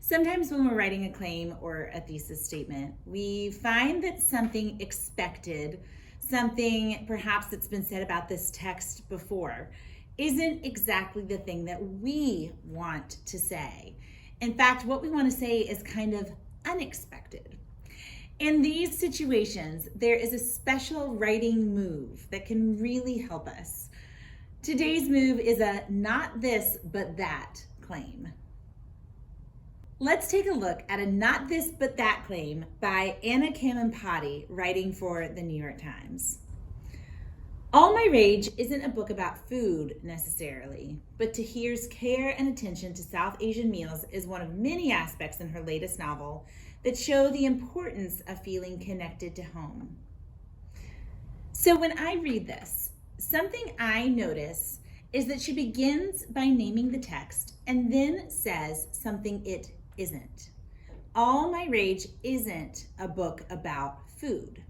Sometimes when we're writing a claim or a thesis statement, we find that something expected, something perhaps that's been said about this text before, isn't exactly the thing that we want to say. In fact, what we want to say is kind of unexpected. In these situations, there is a special writing move that can really help us. Today's move is a not this, but that claim. Let's take a look at a not this, but that claim by Anna Kamenpati, writing for the New York Times. All My Rage isn't a book about food necessarily, but Tahir's care and attention to South Asian meals is one of many aspects in her latest novel that show the importance of feeling connected to home. So when I read this, something I notice is that she begins by naming the text and then says something it isn't. All My Rage isn't a book about food.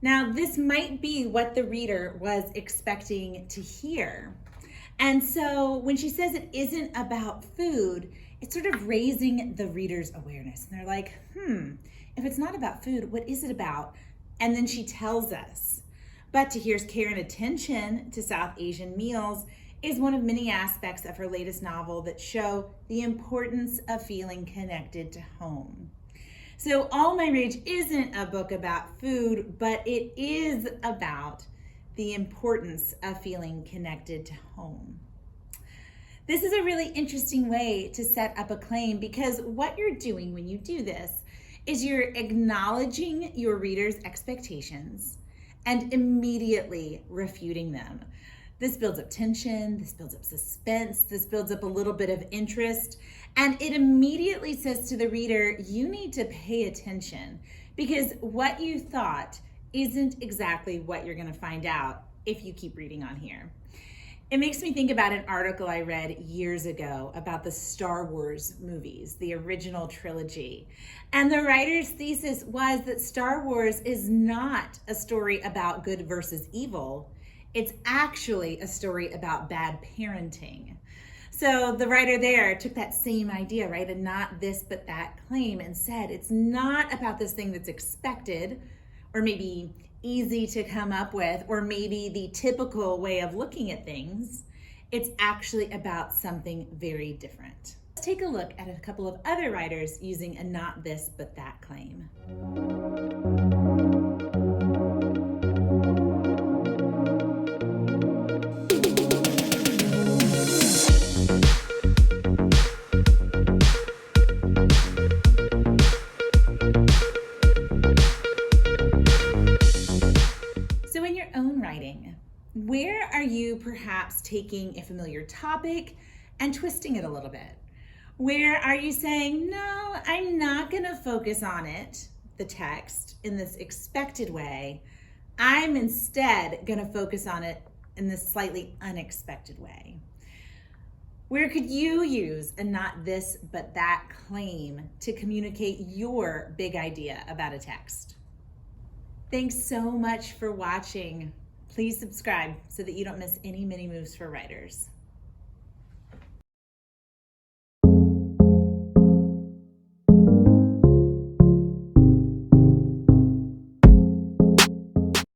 Now, this might be what the reader was expecting to hear. And so when she says it isn't about food, it's sort of raising the reader's awareness. And they're like, if it's not about food, what is it about? And then she tells us. But Tahir's care and attention to South Asian meals is one of many aspects of her latest novel that show the importance of feeling connected to home. So All My Rage isn't a book about food, but it is about the importance of feeling connected to home. This is a really interesting way to set up a claim, because what you're doing when you do this is you're acknowledging your reader's expectations and immediately refuting them. This builds up tension, this builds up suspense, this builds up a little bit of interest, and it immediately says to the reader, you need to pay attention, because what you thought isn't exactly what you're going to find out if you keep reading on here. It makes me think about an article I read years ago about the Star Wars movies, the original trilogy. And the writer's thesis was that Star Wars is not a story about good versus evil. It's actually a story about bad parenting. So the writer there took that same idea, right? A not this, but that claim, and said it's not about this thing that's expected or maybe easy to come up with, or maybe the typical way of looking at things. It's actually about something very different. Let's take a look at a couple of other writers using a not this, but that claim. So in your own writing, where are you perhaps taking a familiar topic and twisting it a little bit? Where are you saying, no, I'm not going to focus on it, the text, in this expected way. I'm instead going to focus on it in this slightly unexpected way. Where could you use a not this, but that claim to communicate your big idea about a text? Thanks so much for watching. Please subscribe so that you don't miss any mini moves for writers.